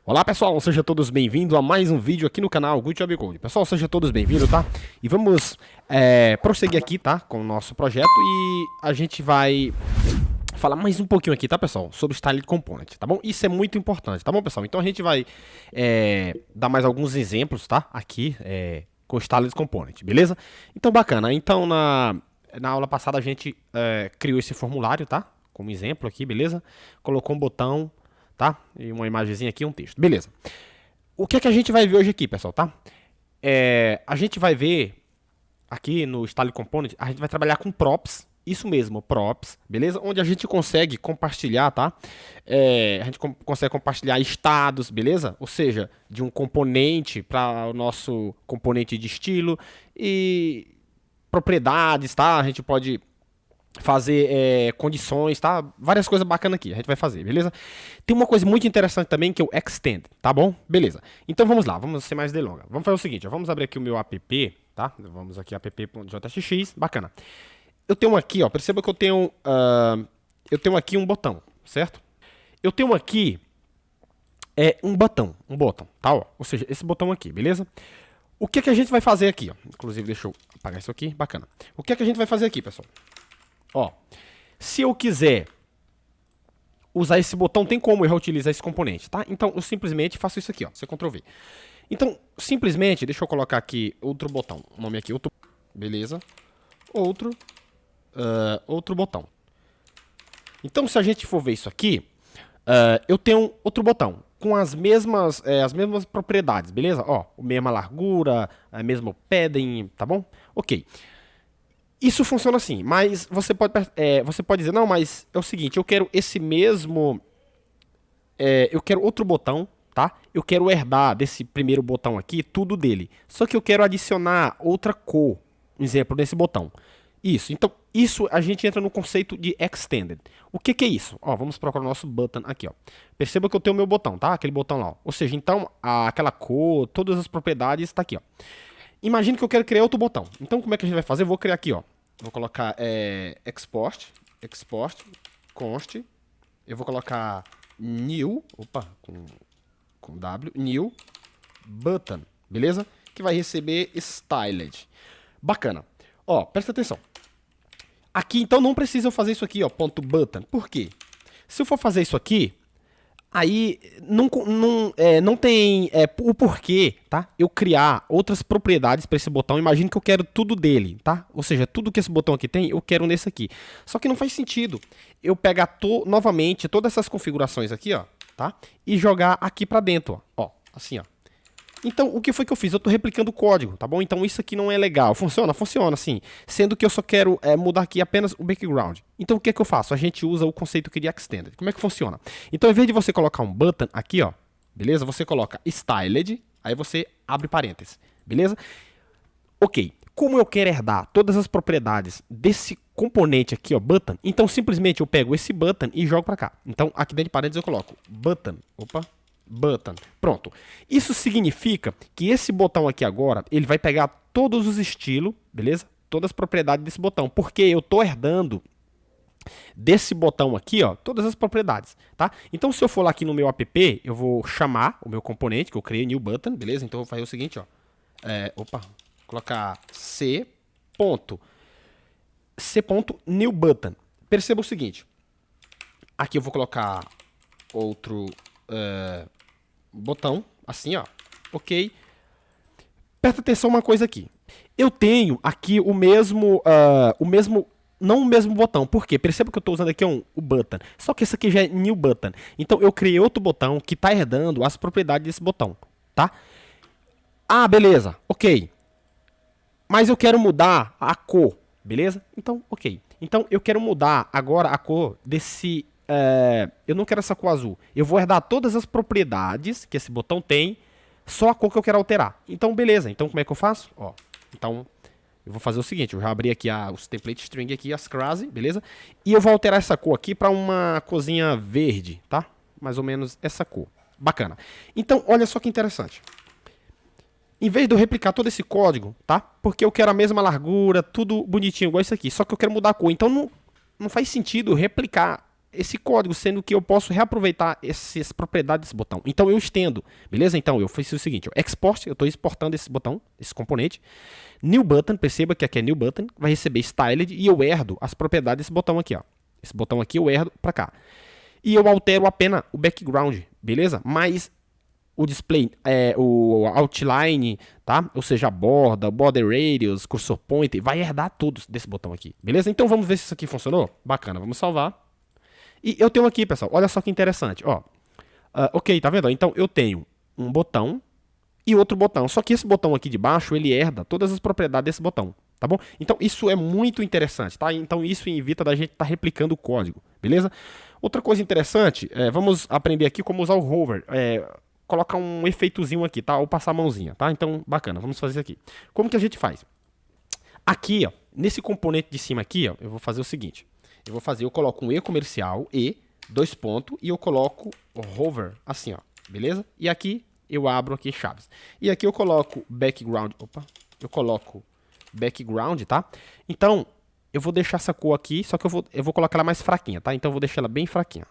Olá pessoal, sejam todos bem-vindos a mais um vídeo aqui no canal Good Job Code. Pessoal, sejam todos bem-vindos, tá? E vamos prosseguir aqui, tá? Com o nosso projeto e a gente vai falar mais um pouquinho aqui, tá pessoal? Sobre Styled Component, tá bom? Isso é muito importante, tá bom pessoal? Então a gente vai dar mais alguns exemplos, tá? Aqui com Styled Component, beleza? Então bacana, então na aula passada a gente criou esse formulário, tá? Como exemplo aqui, beleza? Colocou um botão, tá? E uma imagenzinha aqui e um texto. Beleza. O que é que a gente vai ver hoje aqui, pessoal, tá? A gente vai ver aqui no Style Component, a gente vai trabalhar com props. Isso mesmo, props, beleza? Onde a gente consegue compartilhar, tá? A gente consegue compartilhar estados, beleza? Ou seja, de um componente para o nosso componente de estilo e propriedades, tá? A gente pode fazer condições, tá? Várias coisas bacanas aqui, a gente vai fazer, beleza? Tem uma coisa muito interessante também que é o extend, tá bom? Beleza. Então vamos lá, vamos ser mais delonga. Vamos fazer o seguinte, ó, vamos abrir aqui o meu app, tá? Vamos aqui app.jxx, bacana. Eu tenho aqui, ó, perceba que eu tenho aqui um botão, certo? Eu tenho aqui um botão, tá? Ó, ou seja, esse botão aqui, beleza? O que é que a gente vai fazer aqui, ó? Inclusive, deixa eu apagar isso aqui, bacana. O que é que a gente vai fazer aqui, pessoal? Ó, se eu quiser usar esse botão, tem como eu reutilizar esse componente, tá? Então, eu simplesmente faço isso aqui, ó, você Ctrl V. Então, simplesmente, deixa eu colocar aqui outro botão, o nome aqui, outro, beleza, outro botão. Então, se a gente for ver isso aqui, eu tenho outro botão com as mesmas propriedades, beleza? Ó, a mesma largura, a mesma padding, tá bom? Ok. Isso funciona assim, mas você pode dizer, não, mas é o seguinte, eu quero esse mesmo, eu quero outro botão, tá? Eu quero herdar desse primeiro botão aqui, tudo dele. Só que eu quero adicionar outra cor, um exemplo, nesse botão. Isso, então, isso a gente entra no conceito de extended. O que que é isso? Ó, vamos procurar o nosso button aqui, ó. Perceba que eu tenho o meu botão, tá? Aquele botão lá, ó. Ou seja, então, aquela cor, todas as propriedades, tá aqui, ó. Imagine que eu quero criar outro botão. Então, como é que a gente vai fazer? Eu vou criar aqui, ó. Vou colocar export, const. Eu vou colocar new, com W, new button, beleza? Que vai receber styled. Bacana. Ó, presta atenção. Aqui, então, não precisa eu fazer isso aqui, ó, ponto button. Por quê? Se eu for fazer isso aqui, aí não tem o porquê, tá? Eu criar outras propriedades para esse botão. Imagine que eu quero tudo dele, tá? Ou seja, tudo que esse botão aqui tem, eu quero nesse aqui. Só que não faz sentido eu pegar novamente todas essas configurações aqui, ó, tá? E jogar aqui para dentro, ó, assim, ó. Então, o que foi que eu fiz? Eu estou replicando o código, tá bom? Então, isso aqui não é legal. Funciona? Funciona, sim. Sendo que eu só quero mudar aqui apenas o background. Então, o que é que eu faço? A gente usa o conceito aqui de extended. Como é que funciona? Então, em vez de você colocar um button aqui, ó, beleza? Você coloca styled, aí você abre parênteses, beleza? Ok. Como eu quero herdar todas as propriedades desse componente aqui, ó, button, então, simplesmente eu pego esse button e jogo para cá. Então, aqui dentro de parênteses eu coloco button, button. Pronto. Isso significa que esse botão aqui agora, ele vai pegar todos os estilos, beleza? Todas as propriedades desse botão, porque eu estou herdando desse botão aqui, ó, todas as propriedades, tá? Então, se eu for lá aqui no meu app, eu vou chamar o meu componente, que eu criei new button, beleza? Então, eu vou fazer o seguinte, ó. Colocar c.new button. Perceba o seguinte. Aqui eu vou colocar outro botão, assim, ó, ok. Presta atenção uma coisa aqui. Eu tenho aqui não o mesmo botão, por quê? Perceba que eu estou usando aqui o button, só que esse aqui já é new button. Então eu criei outro botão que está herdando as propriedades desse botão, tá? Ah, beleza, ok. Mas eu quero mudar a cor, beleza? Então, ok. Então eu quero mudar agora a cor desse eu não quero essa cor azul. Eu vou herdar todas as propriedades que esse botão tem, só a cor que eu quero alterar. Então, beleza. Então, como é que eu faço? Ó, então, eu vou fazer o seguinte. Eu já abri aqui os template string aqui, as crase, beleza? E eu vou alterar essa cor aqui para uma corzinha verde, tá? Mais ou menos essa cor. Bacana. Então, olha só que interessante. Em vez de eu replicar todo esse código, tá? Porque eu quero a mesma largura, tudo bonitinho, igual isso aqui. Só que eu quero mudar a cor. Então, não faz sentido replicar esse código, sendo que eu posso reaproveitar essas propriedades desse botão. Então eu estendo, beleza? Então eu fiz o seguinte, ó, export, eu estou exportando esse botão, esse componente. New button, perceba que aqui é new button, vai receber styled e eu herdo as propriedades desse botão aqui, ó. Esse botão aqui eu herdo para cá. E eu altero apenas o background, beleza? Mas o display, o outline, tá? Ou seja, a borda, border radius, cursor pointer, vai herdar todos desse botão aqui, beleza? Então vamos ver se isso aqui funcionou. Bacana, vamos salvar. E eu tenho aqui, pessoal, olha só que interessante, ó. Ok, tá vendo? Então eu tenho um botão e outro botão. Só que esse botão aqui de baixo, ele herda todas as propriedades desse botão, tá bom? Então isso é muito interessante, tá? Então isso evita da gente estar replicando o código, beleza? Outra coisa interessante, vamos aprender aqui como usar o hover, colocar um efeitozinho aqui, tá? Ou passar a mãozinha, tá? Então, bacana, vamos fazer isso aqui. Como que a gente faz? Aqui, ó, nesse componente de cima aqui, ó, eu vou fazer o seguinte. Eu coloco um E comercial, E, dois pontos, e eu coloco o hover, assim, ó, beleza? E aqui, eu abro aqui chaves. E aqui eu coloco background, background, tá? Então, eu vou deixar essa cor aqui, só que eu vou colocar ela mais fraquinha, tá? Então, eu vou deixar ela bem fraquinha.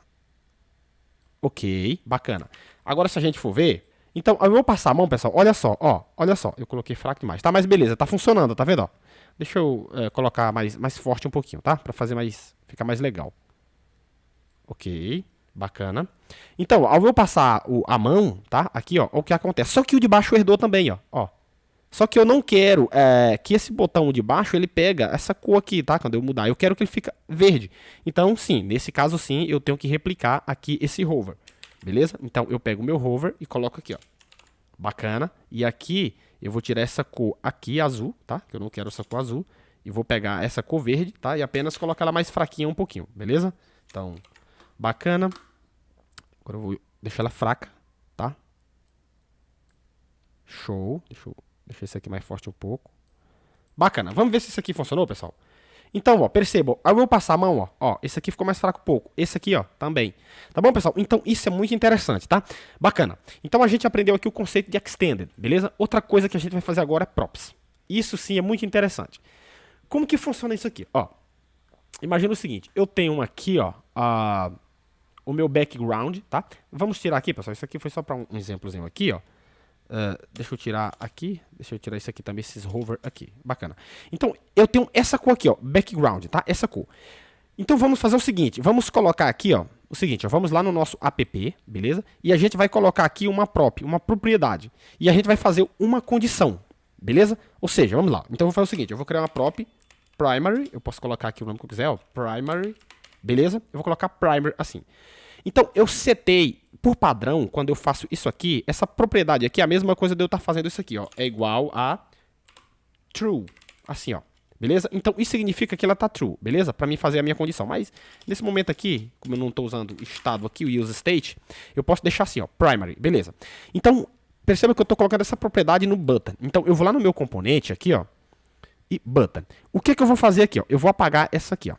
Ok, bacana. Agora, se a gente for ver... Então, eu vou passar a mão, pessoal. Olha só, ó. Olha só, eu coloquei fraco demais. Tá, mas beleza, tá funcionando, tá vendo, ó? Deixa eu colocar mais forte um pouquinho, tá? Pra fazer ficar mais legal. Ok, bacana. Então, ao eu passar a mão, tá? Aqui, ó, o que acontece? Só que o de baixo herdou também, ó. Só que eu não quero que esse botão de baixo, ele pega essa cor aqui, tá? Quando eu mudar, eu quero que ele fique verde. Então, sim, nesse caso, sim, eu tenho que replicar aqui esse hover. Beleza? Então, eu pego o meu hover e coloco aqui, ó. Bacana. E aqui, eu vou tirar essa cor aqui, azul, tá? Que eu não quero essa cor azul. E vou pegar essa cor verde, tá? E apenas colocar ela mais fraquinha um pouquinho, beleza? Então, bacana. Agora eu vou deixar ela fraca, tá? Show. Deixa eu deixar esse aqui mais forte um pouco. Bacana. Vamos ver se isso aqui funcionou, pessoal. Então, ó, percebam. Eu vou passar a mão, ó. Esse aqui ficou mais fraco um pouco. Esse aqui, ó, também. Tá bom, pessoal? Então, isso é muito interessante, tá? Bacana. Então, a gente aprendeu aqui o conceito de extended, beleza? Outra coisa que a gente vai fazer agora é props. Isso sim é muito interessante. Como que funciona isso aqui? Ó, imagina o seguinte. Eu tenho aqui, ó, o meu background, tá? Vamos tirar aqui, pessoal. Isso aqui foi só para um exemplozinho aqui, ó. Deixa eu tirar aqui. Deixa eu tirar isso aqui também, esses hover aqui. Bacana. Então, eu tenho essa cor aqui, ó. Background, tá? Essa cor. Então, vamos fazer o seguinte. Vamos colocar aqui, ó. O seguinte, ó. Vamos lá no nosso app, beleza? E a gente vai colocar aqui uma propriedade. E a gente vai fazer uma condição, beleza? Ou seja, vamos lá. Então, eu vou fazer o seguinte. Eu vou criar uma prop primary. Eu posso colocar aqui o nome que eu quiser, ó. Primary. Beleza? Eu vou colocar primary assim. Então, eu setei, por padrão, quando eu faço isso aqui, essa propriedade aqui é a mesma coisa de eu estar fazendo isso aqui, ó. É igual a true. Assim, ó. Beleza? Então, isso significa que ela tá true, beleza? Para mim fazer a minha condição. Mas, nesse momento aqui, como eu não estou usando estado aqui, o use state, eu posso deixar assim, ó. Primary. Beleza. Então, perceba que eu estou colocando essa propriedade no button. Então, eu vou lá no meu componente aqui, ó. E button. O que eu vou fazer aqui, ó? Eu vou apagar essa aqui, ó.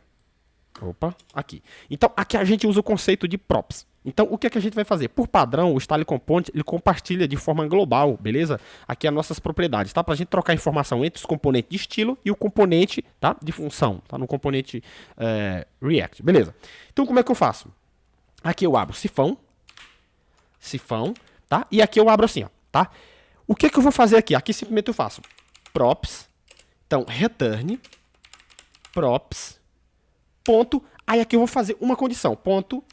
Opa, aqui. Então, aqui a gente usa o conceito de props. Então, o que a gente vai fazer? Por padrão, o Style Component, ele compartilha de forma global, beleza? Aqui as nossas propriedades, tá? Pra gente trocar informação entre os componentes de estilo e o componente, tá? De função, tá? No componente React, beleza? Então, como é que eu faço? Aqui eu abro sifão, tá? E aqui eu abro assim, ó, tá? O que eu vou fazer aqui? Aqui simplesmente eu faço props, então, return, props, ponto, aí aqui eu vou fazer uma condição, ponto,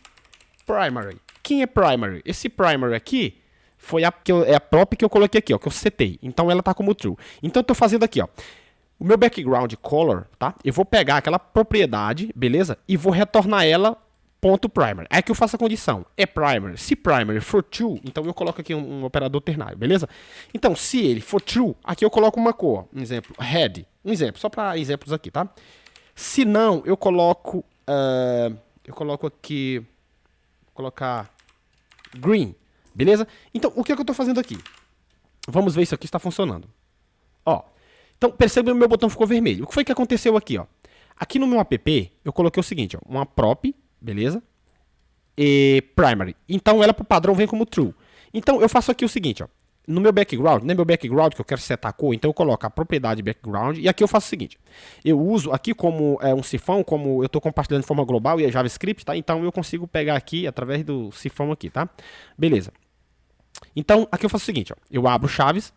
primary. Quem é primary? Esse primary aqui foi a prop que eu coloquei aqui, ó, que eu setei. Então ela tá como true. Então eu tô fazendo aqui, ó, o meu background color, tá? Eu vou pegar aquela propriedade, beleza? E vou retornar ela ponto primary. Aí que eu faço a condição, é primary. Se primary for true, então eu coloco aqui um operador ternário, beleza? Então, se ele for true, aqui eu coloco uma cor, um exemplo, red. Um exemplo, só para exemplos aqui, tá? Se não, eu coloco aqui, vou colocar green, beleza? Então, o que eu estou fazendo aqui? Vamos ver se isso aqui está funcionando. Ó, então, perceba que o meu botão ficou vermelho. O que foi que aconteceu aqui, ó? Aqui no meu app, eu coloquei o seguinte, ó, uma prop, beleza? E primary. Então, ela, por padrão, vem como true. Então, eu faço aqui o seguinte, ó. no meu background, não é meu background que eu quero setar a cor, então eu coloco a propriedade background, e aqui eu faço o seguinte, eu uso aqui como um cifrão, como eu estou compartilhando de forma global e é JavaScript, tá? Então eu consigo pegar aqui através do cifrão aqui, tá? Beleza. Então aqui eu faço o seguinte, ó, eu abro chaves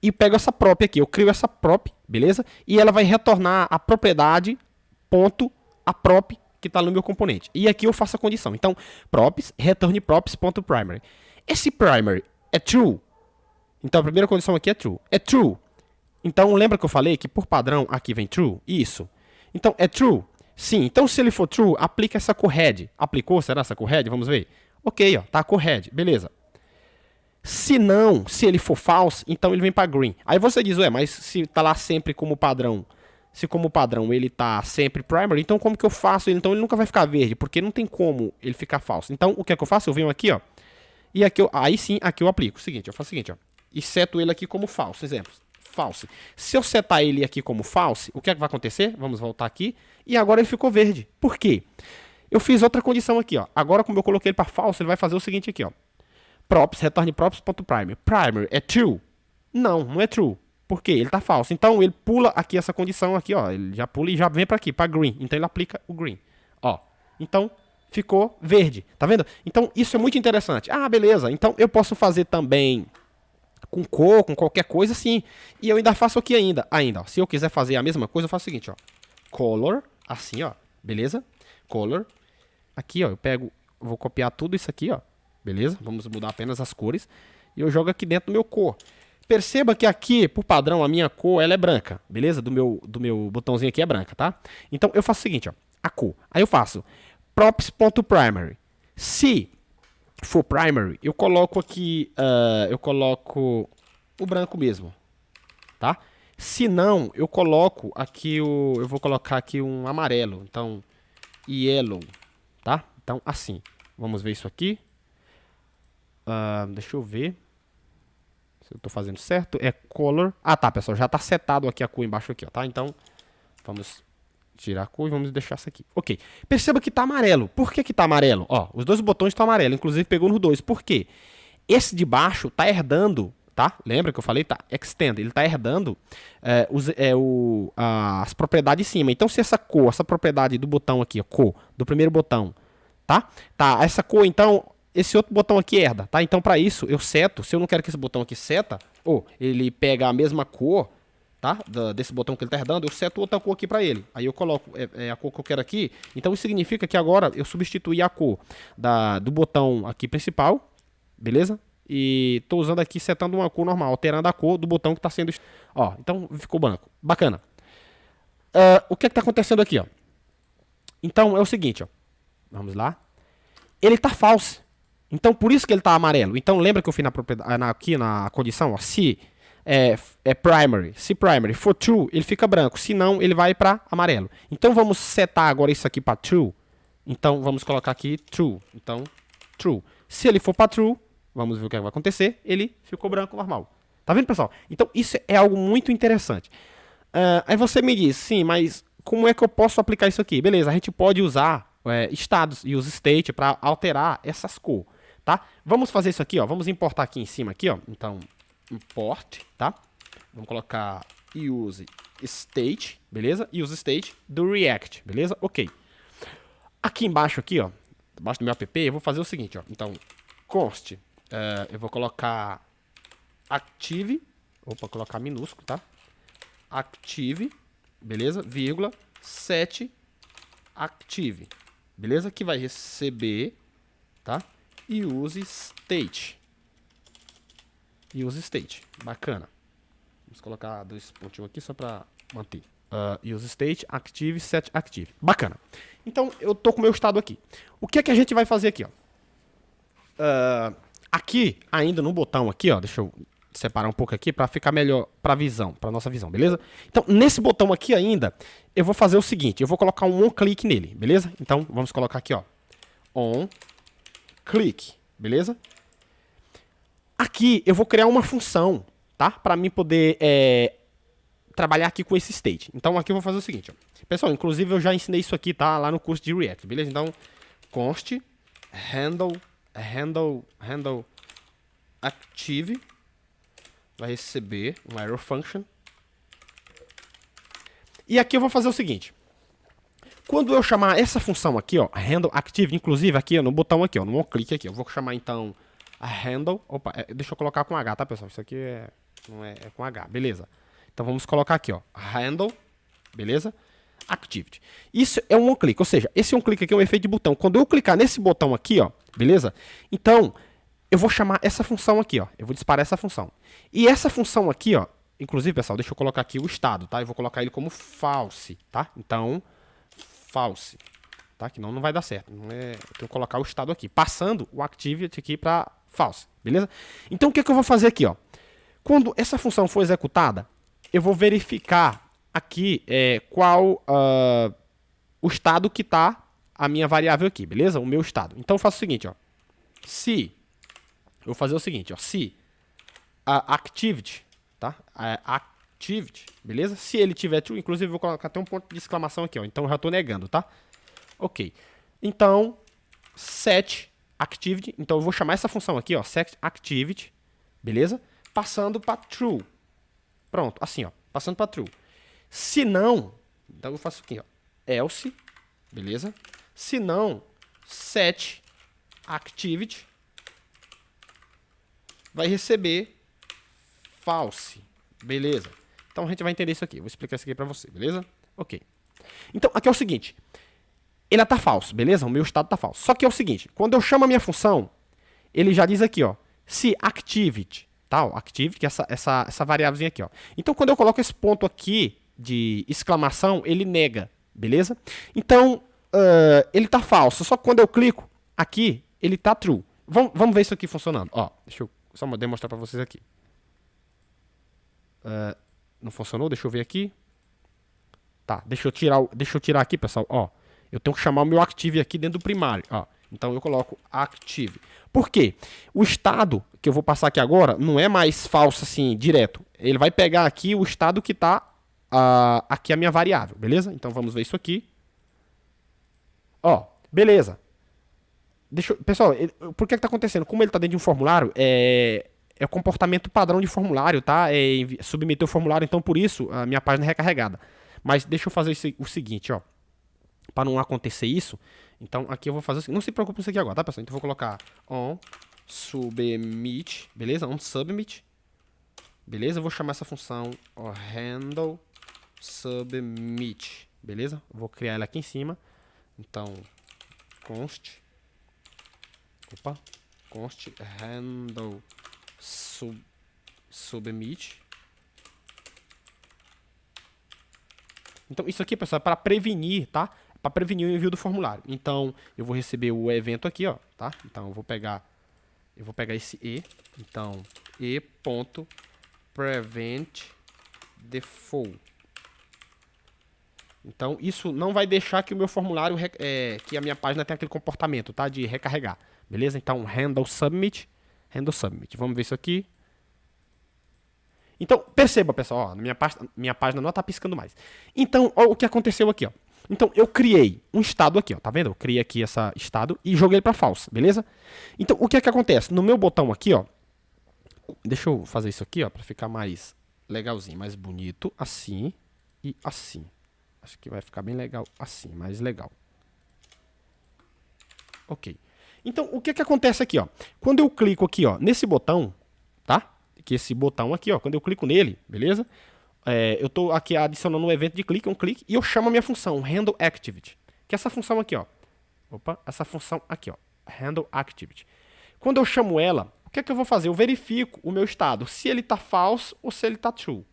e pego essa prop aqui, eu crio essa prop, beleza? E ela vai retornar a propriedade ponto a prop que está no meu componente. E aqui eu faço a condição. Então, props, return props.primary. Esse primary é true. Então, a primeira condição aqui é true. É true. Então, lembra que eu falei que por padrão aqui vem true? Isso. Então, é true? Sim. Então, se ele for true, aplica essa corred. Aplicou? Será essa corred? Vamos ver. Ok, ó, tá corred. Beleza. Se não, se ele for false, então ele vem para green. Aí você diz, ué, mas se tá lá sempre como padrão, se como padrão ele tá sempre primary, então como que eu faço ele? Então ele nunca vai ficar verde, porque não tem como ele ficar falso. Então o que é que eu faço? Eu venho aqui, ó, e aqui aí sim, aqui eu aplico. O seguinte, eu faço o seguinte, ó, e seto ele aqui como falso. Exemplo, false. Se eu setar ele aqui como false, o que é que vai acontecer? Vamos voltar aqui, e agora ele ficou verde. Por quê? Eu fiz outra condição aqui, ó. Agora como eu coloquei ele para false, ele vai fazer o seguinte aqui, ó. Props, retorne props.primary. Primary é true? Não, não é true. Por quê? Ele tá falso. Então ele pula aqui essa condição aqui, ó. Ele já pula e já vem para aqui, para green. Então ele aplica o green. Ó. Então ficou verde. Tá vendo? Então isso é muito interessante. Ah, beleza. Então eu posso fazer também com cor, com qualquer coisa assim. E eu ainda faço aqui ainda. Ó. Se eu quiser fazer a mesma coisa, eu faço o seguinte, ó. Color, assim, ó. Beleza? Color. Aqui, ó, eu pego, vou copiar tudo isso aqui, ó. Beleza? Vamos mudar apenas as cores. E eu jogo aqui dentro do meu cor. Perceba que aqui, por padrão, a minha cor ela é branca. Beleza? Do meu botãozinho aqui é branca, tá? Então eu faço o seguinte, ó. A cor. Aí eu faço props.primary. Se for primary, eu coloco aqui, eu coloco o branco mesmo. Tá? Se não, eu coloco aqui eu vou colocar aqui um amarelo. Então, yellow. Tá? Então, assim. Vamos ver isso aqui. Deixa eu ver se eu tô fazendo certo. É color. Ah, tá, pessoal. Já tá setado aqui a cor embaixo aqui, ó, tá? Então, vamos tirar a cor e vamos deixar isso aqui. Ok. Perceba que tá amarelo. Por que que tá amarelo? Ó, os dois botões estão amarelos. Inclusive, pegou nos dois. Por quê? Esse de baixo tá herdando, tá? Lembra que eu falei? Tá extend. Ele tá herdando as propriedades de cima. Então, se essa cor, essa propriedade do botão aqui, a cor do primeiro botão, tá? Tá, essa cor, então... Esse outro botão aqui herda, tá? Então, para isso, eu seto. Se eu não quero que esse botão aqui seta, ou ele pega a mesma cor, tá? Desse botão que ele tá herdando, eu seto outra cor aqui para ele. Aí eu coloco a cor que eu quero aqui. Então, isso significa que agora eu substituí a cor do botão aqui principal, beleza? E tô usando aqui, setando uma cor normal, alterando a cor do botão que tá sendo... Ó, então ficou branco. Bacana. O que é que tá acontecendo aqui, ó? Então, é o seguinte, ó. Vamos lá. Ele tá falso. Então, por isso que ele está amarelo. Então, lembra que eu fiz aqui na condição, ó, se primary, se primary for true, ele fica branco. Se não, ele vai para amarelo. Então, vamos setar agora isso aqui para true. Então, vamos colocar aqui true. Então, true. Se ele for para true, vamos ver o que vai acontecer. Ele ficou branco normal. Tá vendo, pessoal? Então, isso é algo muito interessante. Aí você me diz, sim, mas como é que eu posso aplicar isso aqui? Beleza, a gente pode usar estados e os state para alterar essas cores. Tá? Vamos fazer isso aqui, ó. Vamos importar aqui em cima, aqui, ó. Então, import, tá? Vamos colocar use state, beleza? Use state do React, beleza? Ok. Aqui embaixo, aqui, ó, embaixo do meu app, eu vou fazer o seguinte, ó. Então, const, eu vou colocar active, colocar minúsculo, tá? Active, beleza? Vírgula, set active, beleza? Que vai receber, tá? E use state. Use state. Bacana. Vamos colocar dois pontinhos aqui só para manter. Use state, active, set active. Bacana. Então, eu tô com o meu estado aqui. O que é que a gente vai fazer aqui, ó? Aqui, ainda no botão aqui, ó. Deixa eu separar um pouco aqui para ficar melhor para visão, para nossa visão, beleza? Então, nesse botão aqui ainda, eu vou fazer o seguinte. Eu vou colocar um on click nele, beleza? Então, vamos colocar aqui, ó. On click, beleza? Aqui eu vou criar uma função, tá? Para mim poder trabalhar aqui com esse state. Então aqui eu vou fazer o seguinte, ó. Pessoal, inclusive eu já ensinei isso aqui, tá? Lá no curso de React, beleza? Então, const handle active vai receber um error function. E aqui eu vou fazer o seguinte. Quando eu chamar essa função aqui, ó, handle active, inclusive aqui ó, no botão aqui, ó, no clique aqui, eu vou chamar então a handle. Opa, deixa eu colocar com H, tá, pessoal? Isso aqui não é com H, beleza. Então vamos colocar aqui, ó, handle, beleza? Activity. Isso é um clique, ou seja, esse um clique aqui é um efeito de botão. Quando eu clicar nesse botão aqui, ó, beleza? Então, eu vou chamar essa função aqui, ó. Eu vou disparar essa função. E essa função aqui, ó, inclusive, pessoal, deixa eu colocar aqui o estado, tá? Eu vou colocar ele como false, tá? Então, false, tá? Que não vai dar certo. Eu tenho que colocar o estado aqui, passando o activity aqui para false, beleza? Então, o que eu vou fazer aqui, ó? Quando essa função for executada, eu vou verificar aqui qual o estado que tá a minha variável aqui, beleza? O meu estado. Então, eu faço o seguinte, ó. Se eu vou fazer o seguinte, ó. Se a activity, tá? Activity, beleza? Se ele tiver true, inclusive eu vou colocar até um ponto de exclamação aqui, ó. Então eu já estou negando, tá? Ok. Então, set activity. Então eu vou chamar essa função aqui, ó, set activity, beleza? Passando para true. Pronto, assim, ó, passando para true. Se não, então eu faço aqui, ó, else, beleza? Se não, set activity vai receber false. Beleza. Então a gente vai entender isso aqui. Vou explicar isso aqui pra você, beleza? Ok. Então, aqui é o seguinte. Ele tá falso, beleza? O meu estado tá falso. Só que é o seguinte. Quando eu chamo a minha função, ele já diz aqui, ó. Se activity, tá? Ó, activity, que é essa variávelzinha aqui, ó. Então, quando eu coloco esse ponto aqui de exclamação, ele nega, beleza? Então, ele tá falso. Só que quando eu clico aqui, ele tá true. Vamos ver isso aqui funcionando. Ó, deixa eu só demonstrar pra vocês aqui. Não funcionou? Deixa eu ver aqui. Tá, deixa eu tirar aqui, pessoal. Ó, eu tenho que chamar o meu active aqui dentro do primário. Ó, então eu coloco active. Por quê? O estado que eu vou passar aqui agora não é mais falso assim, direto. Ele vai pegar aqui o estado que tá aqui a minha variável, beleza? Então vamos ver isso aqui. Ó, beleza. Pessoal, por que tá acontecendo? Como ele tá dentro de um formulário, é o comportamento padrão de formulário, tá? Submeter o formulário, então por isso a minha página é recarregada. Mas deixa eu fazer o seguinte, ó. Para não acontecer isso, então aqui eu vou fazer o seguinte. Não se preocupe com isso aqui agora, tá, pessoal? Então eu vou colocar on submit, beleza? On submit. Beleza? Eu vou chamar essa função handle submit, beleza? Vou criar ela aqui em cima. Então, const handle submit. Então, isso aqui, pessoal, é para prevenir, tá? Para prevenir o envio do formulário. Então, eu vou receber o evento aqui, ó, tá? Então, eu vou pegar esse e. Então, e.prevent default. Então, isso não vai deixar que o meu formulário, que a minha página tenha aquele comportamento, tá? De recarregar. Beleza? Então, handle submit. Vamos ver isso aqui. Então, perceba, pessoal, ó, minha página não está piscando mais. Então, ó, o que aconteceu aqui, ó. Então, eu criei um estado aqui, ó, tá vendo? Eu criei aqui esse estado e joguei ele para false, beleza? Então, o que é que acontece? No meu botão aqui, ó, deixa eu fazer isso aqui, ó, para ficar mais legalzinho, mais bonito, assim e assim. Acho que vai ficar bem legal assim, mais legal. Ok. Então, o que é que acontece aqui, ó? Quando eu clico aqui, ó, nesse botão, tá? Que esse botão aqui, ó, quando eu clico nele, beleza? Eu estou aqui adicionando um evento de clique, e eu chamo a minha função handle activity, que é essa função aqui, ó. Opa, essa função aqui, ó, handle activity. Quando eu chamo ela, o que é que eu vou fazer? Eu verifico o meu estado, se ele está false ou se ele está true.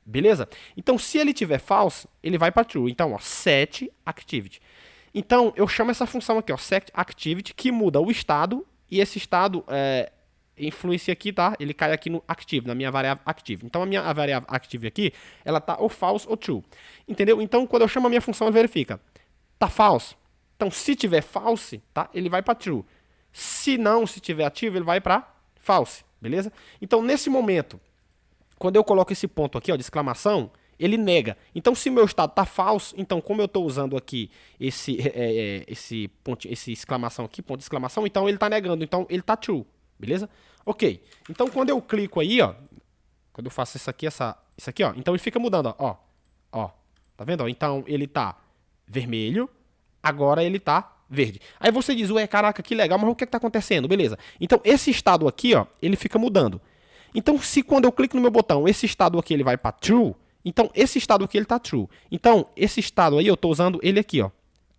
Beleza? Então, se ele tiver false, ele vai para true. Então, ó, set activity. Então, eu chamo essa função aqui, ó, set activity, que muda o estado, e esse estado influencia aqui, tá? Ele cai aqui no active, na minha variável active. Então, a variável active aqui, ela tá ou false ou true. Entendeu? Então, quando eu chamo a minha função, ela verifica. Tá false? Então, se tiver false, tá? Ele vai para true. Se não, se tiver ativo, ele vai para false. Beleza? Então, nesse momento, quando eu coloco esse ponto aqui, ó, de exclamação, ele nega. Então, se meu estado tá falso, então, como eu estou usando aqui esse exclamação aqui, ponto de exclamação, então ele tá negando. Então, ele tá true. Beleza? Ok. Então, quando eu clico aí, ó, quando eu faço isso aqui, ó, então ele fica mudando, ó, ó, tá vendo? Ó? Então, ele tá vermelho, agora ele tá verde. Aí você diz, ué, caraca, que legal, mas o que é que tá acontecendo? Beleza. Então, esse estado aqui, ó, ele fica mudando. Então, se quando eu clico no meu botão, esse estado aqui ele vai para true, então esse estado aqui ele tá true. Então, esse estado aí eu tô usando ele aqui, ó.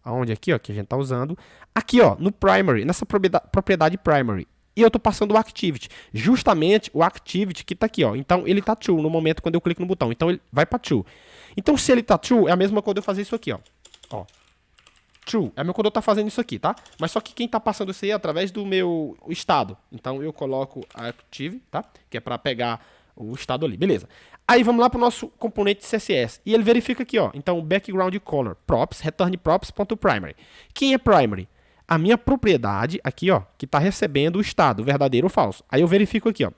Aonde aqui, ó, que a gente tá usando. Aqui, ó, no primary, nessa propriedade primary. E eu tô passando o activity. Justamente o activity que tá aqui, ó. Então, ele tá true no momento quando eu clico no botão. Então, ele vai para true. Então, se ele tá true, é a mesma coisa eu fazer isso aqui, ó. Ó. True. É meu quando eu tá fazendo isso aqui, tá? Mas só que quem tá passando isso aí é através do meu estado. Então eu coloco active, tá? Que é para pegar o estado ali. Beleza. Aí vamos lá pro nosso componente CSS. E ele verifica aqui, ó. Então background color, props, return props.primary. Quem é primary? A minha propriedade aqui, ó, que tá recebendo o estado, verdadeiro ou falso. Aí eu verifico aqui, ó.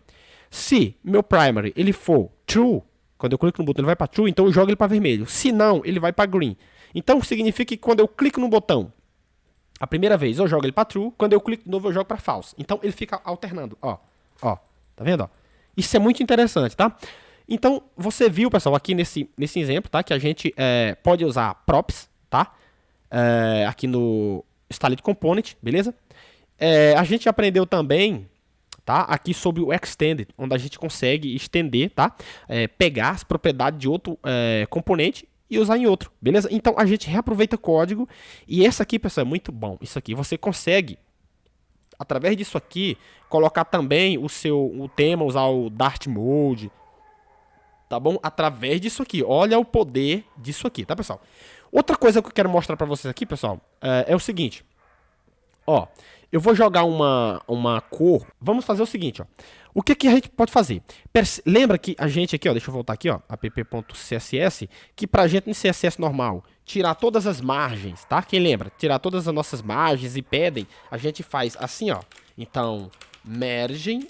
Se meu primary ele for true, quando eu clico no botão ele vai para true, então eu jogo ele para vermelho. Se não, ele vai para green. Então significa que quando eu clico no botão, a primeira vez eu jogo ele para true, quando eu clico de novo eu jogo para false. Então ele fica alternando, ó, ó, tá vendo, ó? Isso é muito interessante, tá? Então você viu, pessoal, aqui nesse exemplo, tá? Que a gente pode usar props, tá? Aqui no Styled Component, beleza? A gente aprendeu também, tá? Aqui sobre o Extended, onde a gente consegue estender, tá? Pegar as propriedades de outro componente e usar em outro, beleza? Então a gente reaproveita código e essa aqui, pessoal, é muito bom. Isso aqui você consegue, através disso aqui, colocar também o tema, usar o Dart Mode, tá bom? Através disso aqui. Olha o poder disso aqui, tá, pessoal? Outra coisa que eu quero mostrar pra vocês aqui, pessoal, é o seguinte. Ó, eu vou jogar uma cor. Vamos fazer o seguinte, ó. O que que a gente pode fazer? Lembra que a gente aqui, ó, deixa eu voltar aqui, ó, app.css, que pra gente no CSS normal, tirar todas as margens, tá? Quem lembra? Tirar todas as nossas margens e pedem, a gente faz assim, ó. Então, margem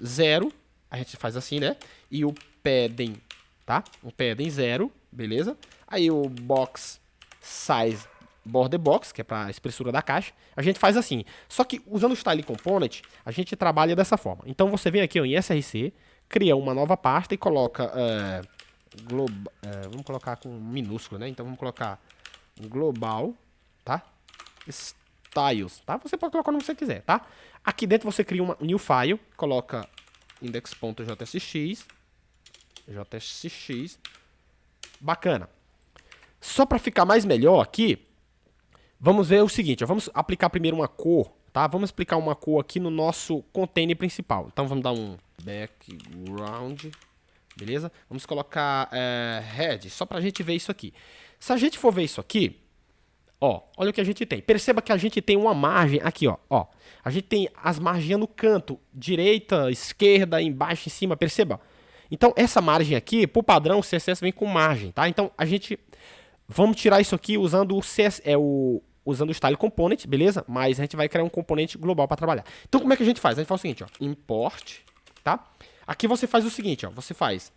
0, a gente faz assim, né? E o padding, tá? O padding 0, beleza? Aí o box size border box, que é para a espessura da caixa, a gente faz assim. Só que usando o Style Component, a gente trabalha dessa forma. Então você vem aqui ó, em SRC, cria uma nova pasta e coloca vamos colocar com minúsculo, né? Então vamos colocar global, tá? Styles, tá? Você pode colocar onde você quiser, tá? Aqui dentro você cria uma new file, coloca index.jsx, bacana. Só para ficar mais melhor aqui, vamos ver o seguinte, ó, vamos aplicar primeiro uma cor, tá? Vamos aplicar uma cor aqui no nosso container principal. Então vamos dar um background, beleza? Vamos colocar red, só pra gente ver isso aqui. Se a gente for ver isso aqui, ó, olha o que a gente tem. Perceba que a gente tem uma margem aqui, ó. A gente tem as margens no canto, direita, esquerda, embaixo, em cima, perceba? Então essa margem aqui, por padrão, o CSS vem com margem, tá? Então a gente vamos tirar isso aqui usando usando o Style Component, beleza? Mas a gente vai criar um componente global para trabalhar. Então como é que a gente faz? A gente faz o seguinte, ó, import, tá? Aqui você faz o seguinte, ó, você faz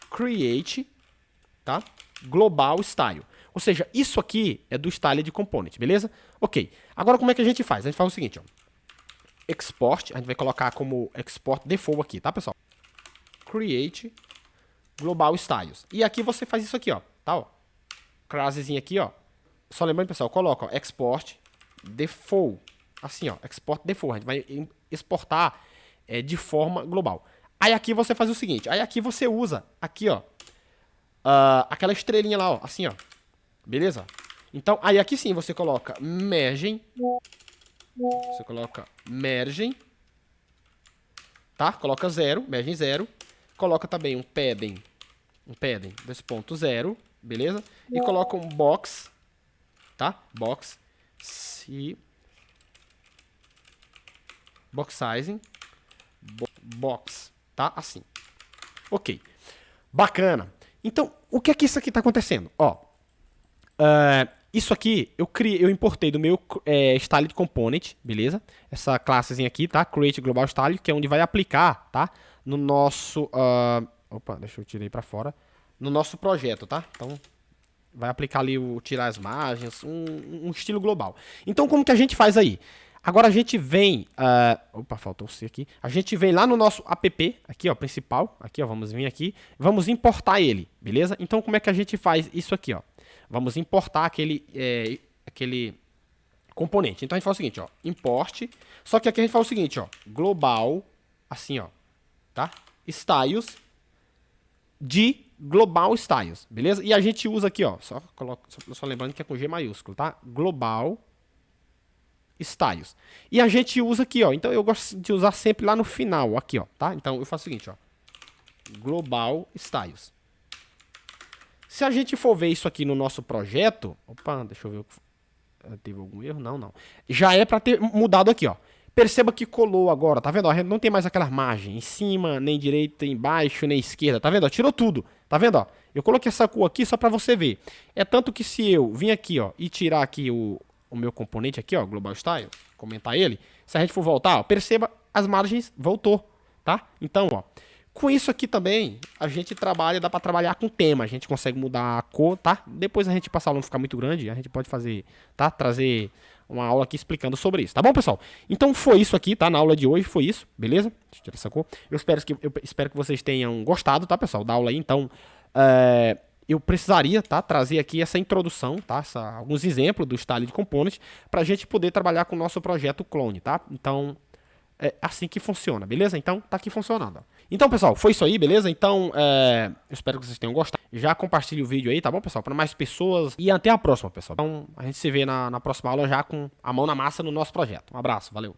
create, tá? Global style. Ou seja, isso aqui é do Style de Component, beleza? Ok. Agora como é que a gente faz? A gente faz o seguinte, ó. Export, a gente vai colocar como export default aqui, tá, pessoal? Create global styles. E aqui você faz isso aqui, ó, tá, ó. Crasezinho aqui, ó. Só lembrando, pessoal, coloca, ó, export default. Assim, ó, export default. A gente vai exportar de forma global. Aí aqui você faz o seguinte, aí aqui você usa, aqui, ó, aquela estrelinha lá, ó, assim, ó. Beleza? Então, aí aqui sim você coloca margem. Você coloca margem. Tá? Coloca 0, margem 0. Coloca também um padding 2.0, beleza? E coloca um box, tá? Box sizing, box, tá? Assim. Ok. Bacana. Então, o que é que isso aqui tá acontecendo? Ó, isso aqui eu importei do meu Styled Component, beleza? Essa classezinha aqui, tá? Create Global Style, que é onde vai aplicar, tá? No nosso... opa, deixa eu tirar aí pra fora. No nosso projeto, tá? Então, vai aplicar ali tirar as margens, um estilo global. Então, como que a gente faz aí? Agora a gente vem, opa, faltou o C aqui. A gente vem lá no nosso app, aqui ó, principal, aqui ó, vamos vir aqui, vamos importar ele, beleza? Então como é que a gente faz isso aqui ó? Vamos importar aquele componente. Então a gente faz o seguinte ó, import, só que aqui a gente faz o seguinte ó, global, assim ó, tá? Styles de global styles, beleza? E a gente usa aqui ó, só lembrando que é com G maiúsculo, tá? Global styles. E a gente usa aqui, ó. Então eu gosto de usar sempre lá no final, aqui, ó, tá? Então eu faço o seguinte, ó. Global styles. Se a gente for ver isso aqui no nosso projeto, opa, deixa eu ver, teve algum erro? Não. Já é para ter mudado aqui, ó. Perceba que colou agora, tá vendo? Ó, não tem mais aquela margem em cima, nem direita, embaixo, nem esquerda, tá vendo? Ó, tirou tudo, tá vendo? Ó, eu coloquei essa cor aqui só para você ver. É tanto que se eu vir aqui, ó, e tirar aqui o meu componente aqui, ó, Global Style, comentar ele, se a gente for voltar, ó, perceba, as margens voltou, tá? Então, ó, com isso aqui também, a gente trabalha, dá pra trabalhar com tema, a gente consegue mudar a cor, tá? Depois a gente passar o não ficar muito grande, a gente pode fazer, tá? Trazer uma aula aqui explicando sobre isso, tá bom, pessoal? Então foi isso aqui, tá? Na aula de hoje foi isso, beleza? Deixa eu tirar essa cor. Eu espero que vocês tenham gostado, tá, pessoal, da aula aí, então, eu precisaria, tá, trazer aqui essa introdução, tá, alguns exemplos do Style de Component para a gente poder trabalhar com o nosso projeto clone, tá? Então, é assim que funciona, beleza? Então, tá aqui funcionando. Ó. Então, pessoal, foi isso aí, beleza? Então, eu espero que vocês tenham gostado. Já compartilhe o vídeo aí, tá bom, pessoal? Para mais pessoas. E até a próxima, pessoal. Então, a gente se vê na próxima aula já com a mão na massa no nosso projeto. Um abraço, valeu!